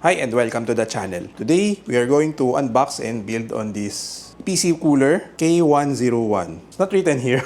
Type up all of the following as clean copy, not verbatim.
Hi and welcome to the channel. Today, we are going to unbox and build on this PCCOOLER K101. It's not written here.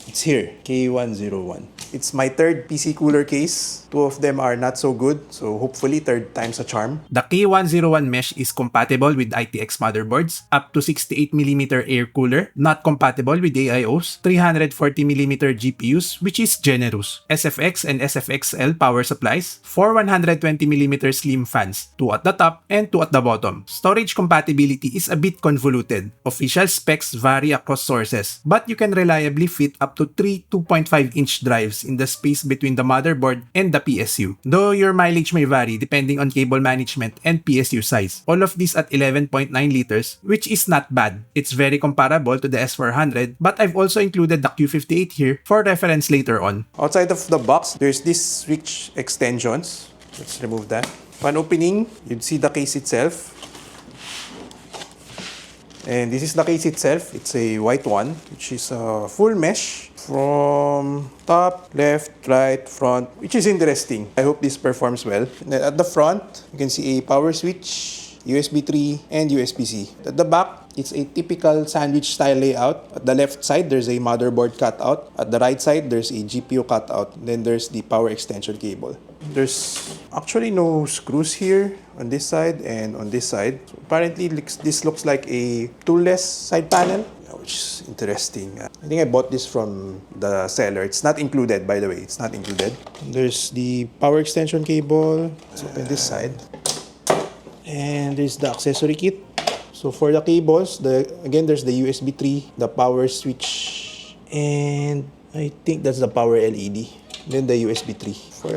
It's here, K101. It's my third PC cooler case. Two of them are not so good, so hopefully third time's a charm. The K101 Mesh is compatible with ITX motherboards, up to 68mm air cooler, not compatible with AIOs, 340mm GPUs, which is generous, SFX and SFXL power supplies, 4 120mm slim fans, 2 at the top and 2 at the bottom. Storage compatibility is a bit convoluted. Official specs vary across sources, but you can reliably fit up to 3 2.5-inch drives in the space between the motherboard and the PSU, though your mileage may vary depending on cable management and PSU size. All of this at 11.9 liters, which is not bad. It's very comparable to the S400, but I've also included the Q58 here for reference later on. Outside of the box, there's this switch extensions. Let's remove that. Upon opening, you'd see the case itself. And this is the case itself. It's a white one, which is a full mesh from top, left, right, front, which is interesting. I hope this performs well. And then at the front, you can see a power switch, USB 3, and USB-C. At the back, it's a typical sandwich style layout. At the left side, there's a motherboard cutout. At the right side, there's a GPU cutout. Then there's the power extension cable. There's actually no screws here on this side and on this side. So apparently, this looks like a toolless side panel, which is interesting. I think I bought this from the seller. It's not included, by the way. It's not included. There's the power extension cable. Let's open this side. And there's the accessory kit. So for the cables, again, there's the USB 3, the power switch, and I think that's the power LED. Then the USB 3. For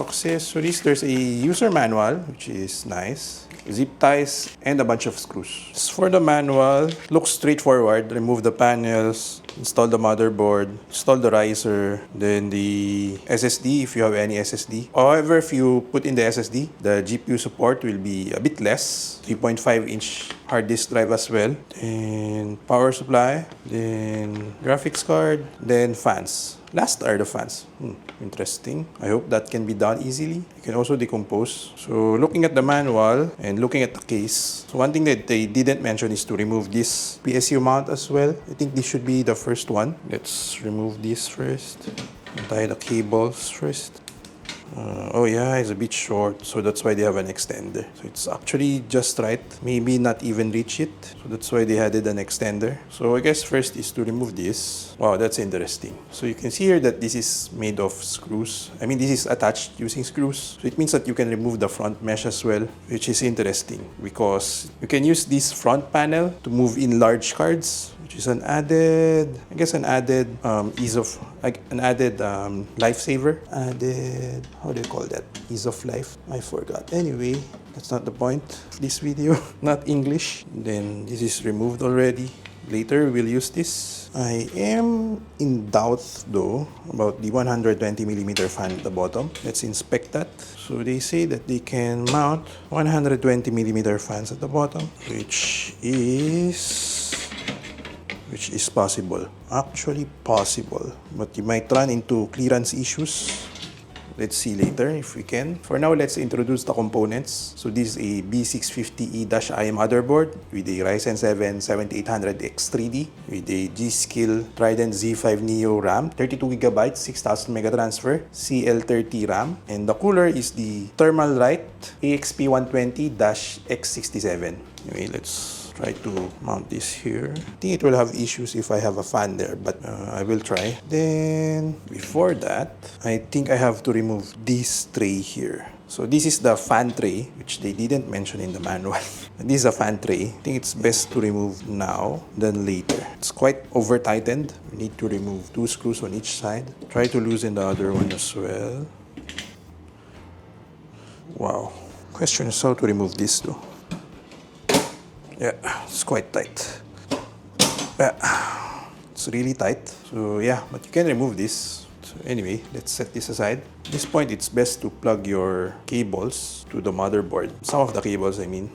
accessories, there's a user manual, which is nice. Zip ties, and a bunch of screws. As for the manual, looks straightforward. Remove the panels, install the motherboard, install the riser, then the SSD if you have any SSD. However, if you put in the SSD, the GPU support will be a bit less. 3.5-inch hard disk drive as well. Then power supply, then graphics card, then fans. Last are the fans. Interesting. I hope that can be done easily. You can also decompose. So looking at the manual and looking at the case, so one thing that they didn't mention is to remove this PSU mount as well. I think this should be the first one. Let's remove this first. Tie the cables first. Oh yeah, it's a bit short, so that's why they have an extender. So it's actually just right, maybe not even reach it. So that's why they added an extender. So I guess first is to remove this. Wow, that's interesting. So you can see here that this is made of screws. I mean, this is attached using screws. So it means that you can remove the front mesh as well, which is interesting because you can use this front panel to move in large cards, which is an added ease of, like an added lifesaver. Added, how do you call that? Ease of life? I forgot. Anyway, that's not the point of this video. Not English. Then this is removed already. Later, we'll use this. I am in doubt though about the 120mm fan at the bottom. Let's inspect that. So they say that they can mount 120mm fans at the bottom, which is possible. Actually possible. But you might run into clearance issues. Let's see later if we can. For now, let's introduce the components. So this is a B650E-I motherboard with a Ryzen 7 7800X 3D with a G.Skill Trident Z5 Neo RAM, 32GB, 6000 mega transfer, CL30 RAM, and the cooler is the Thermalright AXP120-X67. Anyway, let's try to mount this here. I think it will have issues if I have a fan there, but I will try. Then, before that, I think I have to remove this tray here. So this is the fan tray, which they didn't mention in the manual. This is a fan tray. I think it's best to remove now than later. It's quite over-tightened. We need to remove 2 screws on each side. Try to loosen the other one as well. Wow. Question is how to remove this though. Yeah, it's quite tight. Yeah, it's really tight. So yeah, but you can remove this. So anyway, let's set this aside. At this point, it's best to plug your cables to the motherboard. Some of the cables, I mean.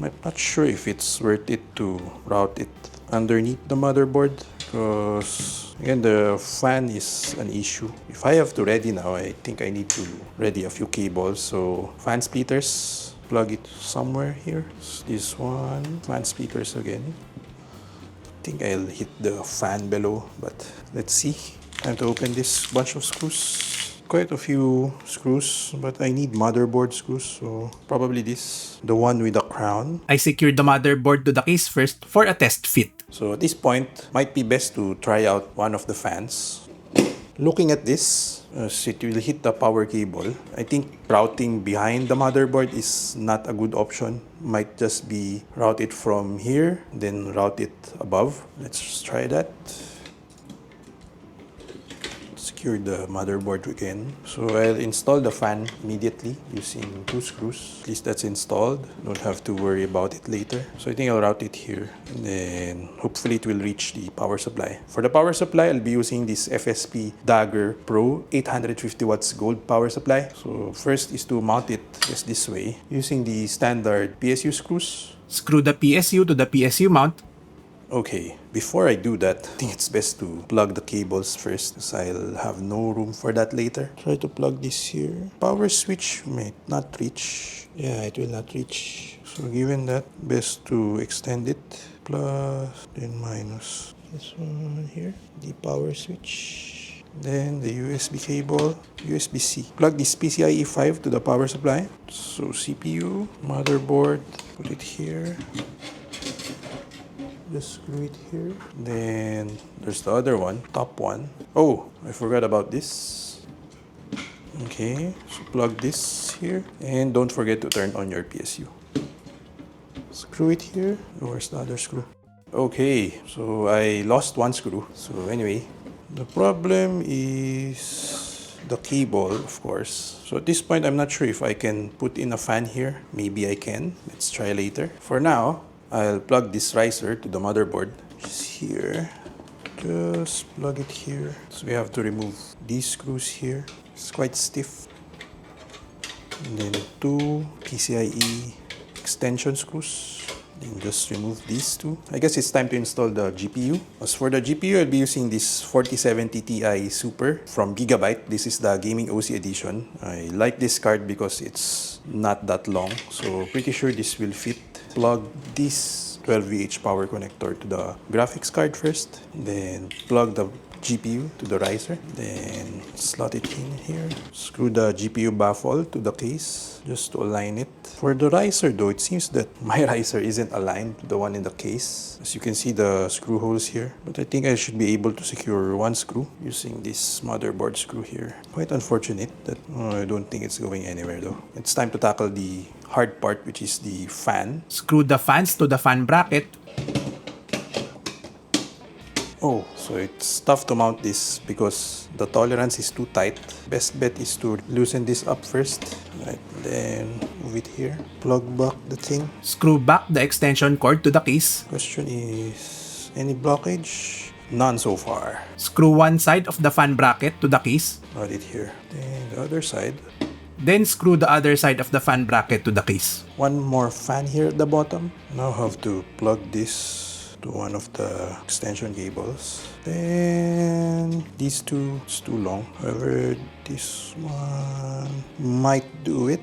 I'm not sure if it's worth it to route it underneath the motherboard because Again, the fan is an issue. If I have to ready now, I think I need to ready a few cables. So fan splitters, plug it somewhere here. So this one, fan splitters again. I think I'll hit the fan below, but let's see. Time to open this bunch of screws. Quite a few screws, but I need motherboard screws, so probably this, the one with the crown. I secured the motherboard to the case first for a test fit. So at this point, might be best to try out one of the fans. Looking at this, as it will hit the power cable, I think routing behind the motherboard is not a good option. Might just be route it from here, then route it above. Let's try that. Secure the motherboard again. So I'll install the fan immediately using 2 screws. At least that's installed. Don't have to worry about it later. So I think I'll route it here, and then hopefully it will reach the power supply. For the power supply, I'll be using this FSP Dagger Pro 850 watts gold power supply. So first is to mount it just this way using the standard PSU screws. Screw the PSU to the PSU mount. Okay, before I do that, I think it's best to plug the cables first, because I'll have no room for that later. Try to plug this here. Power switch might not reach. Yeah, it will not reach. So given that, best to extend it. Plus, then minus. This one here, the power switch. Then the USB cable, USB-C. Plug this PCIe 5 to the power supply. So CPU, motherboard, put it here. Just screw it here. Then there's the other one, top one. Oh, I forgot about this. Okay, so plug this here. And don't forget to turn on your PSU. Screw it here. Where's the other screw? Okay, so I lost one screw. So anyway, the problem is the cable, of course. So at this point, I'm not sure if I can put in a fan here. Maybe I can. Let's try later. For now, I'll plug this riser to the motherboard, which is here. Just plug it here. So we have to remove these screws here. It's quite stiff. And then 2 PCIe extension screws. Then just remove these 2. I guess it's time to install the GPU. As for the GPU, I'll be using this 4070 Ti Super from Gigabyte. This is the Gaming OC edition. I like this card because it's not that long. So pretty sure this will fit. Plug this 12VH power connector to the graphics card first, then plug the GPU to the riser, then slot it in here. Screw the GPU baffle to the case just to align it. For the riser though, it seems that my riser isn't aligned to the one in the case. As you can see, the screw holes here. But I think I should be able to secure one screw using this motherboard screw here. Quite unfortunate that I don't think it's going anywhere though. It's time to tackle the hard part, which is the fan. Screw the fans to the fan bracket. Oh, so it's tough to mount this because the tolerance is too tight. Best bet is to loosen this up first. Right, then move it here. Plug back the thing. Screw back the extension cord to the case. Question is, any blockage? None so far. Screw one side of the fan bracket to the case. Got it here. Then the other side. Then screw the other side of the fan bracket to the case. One more fan here at the bottom. Now have to plug this to one of the extension cables. Then these two, it's too long. However, this one might do it.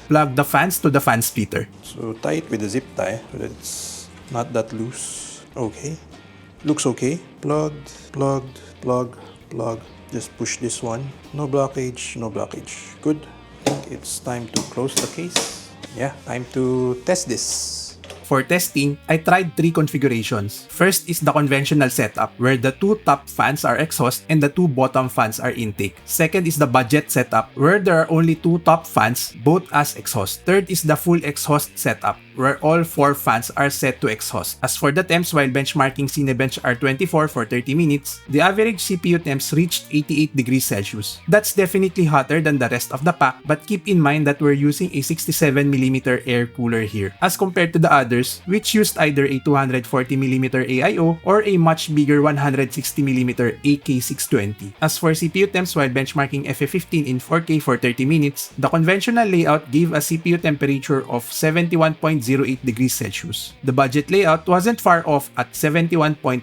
Plug the fans to the fan splitter. So tie it with a zip tie so that it's not that loose. Okay. Looks okay. Plugged, plugged, plug, plug. Just push this one. No blockage, no blockage. Good. I think it's time to close the case. Yeah, time to test this. For testing, I tried 3 configurations. First is the conventional setup, where the 2 top fans are exhaust and the 2 bottom fans are intake. Second is the budget setup, where there are only 2 top fans, both as exhaust. Third is the full exhaust setup, where all 4 fans are set to exhaust. As for the temps, while benchmarking Cinebench R24 for 30 minutes, the average CPU temps reached 88 degrees Celsius. That's definitely hotter than the rest of the pack, but keep in mind that we're using a 67mm air cooler here, as compared to the others others which used either a 240mm AIO or a much bigger 160mm AK620. As for CPU temps, while benchmarking FF15 in 4K for 30 minutes, the conventional layout gave a CPU temperature of 71.08 degrees Celsius. The budget layout wasn't far off at 71.29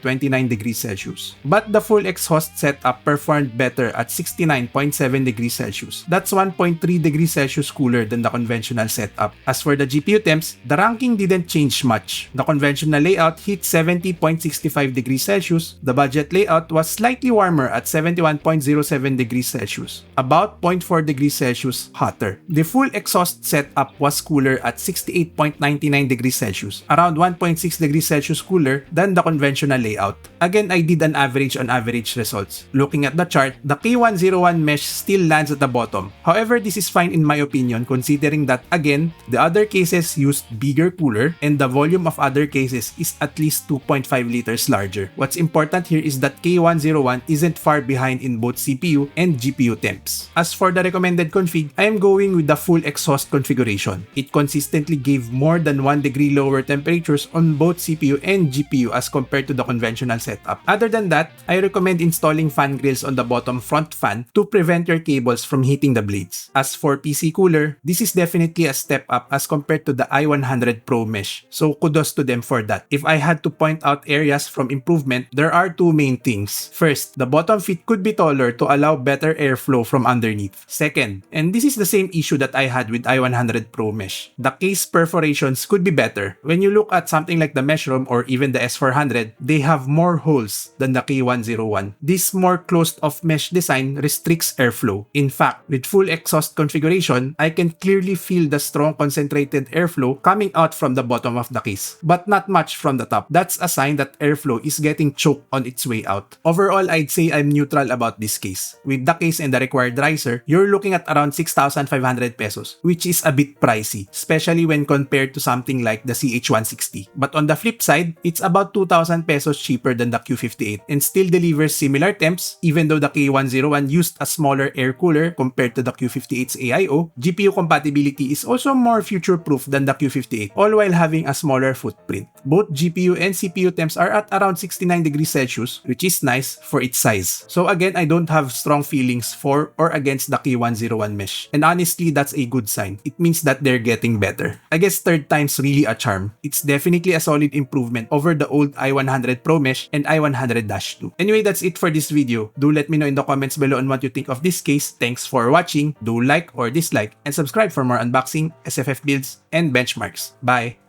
degrees Celsius, but the full exhaust setup performed better at 69.7 degrees Celsius. That's 1.3 degrees Celsius cooler than the conventional setup. As for the GPU temps, the ranking didn't change much. The conventional layout hit 70.65 degrees Celsius. The budget layout was slightly warmer at 71.07 degrees Celsius, about 0.4 degrees Celsius hotter. The full exhaust setup was cooler at 68.99 degrees Celsius, around 1.6 degrees Celsius cooler than the conventional layout. Again, I did an average on average results. Looking at the chart, the K101 Mesh still lands at the bottom. However, this is fine in my opinion considering that again, the other cases used bigger cooler and the volume of other cases is at least 2.5 liters larger. What's important here is that K101 isn't far behind in both CPU and GPU temps. As for the recommended config, I am going with the full exhaust configuration. It consistently gave more than 1 degree lower temperatures on both CPU and GPU as compared to the conventional setup. Other than that, I recommend installing fan grills on the bottom front fan to prevent your cables from hitting the blades. As for PC cooler, this is definitely a step up as compared to the i100 Pro Mesh, so kudos to them for that. If I had to point out areas from improvement, there are two main things. First, the bottom feet could be taller to allow better airflow from underneath. Second, and this is the same issue that I had with i100 Pro Mesh, the case perforations could be better. When you look at something like the Mesh Room or even the S400, they have more holes than the K101. This more closed-off mesh design restricts airflow. In fact, with full exhaust configuration, I can clearly feel the strong concentrated airflow coming out from the bottom of the case, but not much from the top. That's a sign that airflow is getting choked on its way out. Overall, I'd say I'm neutral about this case. With the case and the required riser, you're looking at around 6,500 pesos, which is a bit pricey, especially when compared to something like the CH160. But on the flip side, it's about 2,000 pesos cheaper than the Q58 and still delivers similar temps even though the K101 used a smaller air cooler compared to the Q58's AIO. GPU compatibility is also more future-proof than the Q58, all while having a smaller footprint. Both GPU and CPU temps are at around 69 degrees Celsius, which is nice for its size. So again, I don't have strong feelings for or against the K101 Mesh. And honestly, that's a good sign. It means that they're getting better. I guess third time's really a charm. It's definitely a solid improvement over the old i100 Pro Mesh and i100-2. Anyway, that's it for this video. Do let me know in the comments below on what you think of this case. Thanks for watching. Do like or dislike and subscribe for more unboxing, SFF builds, and benchmarks. Bye!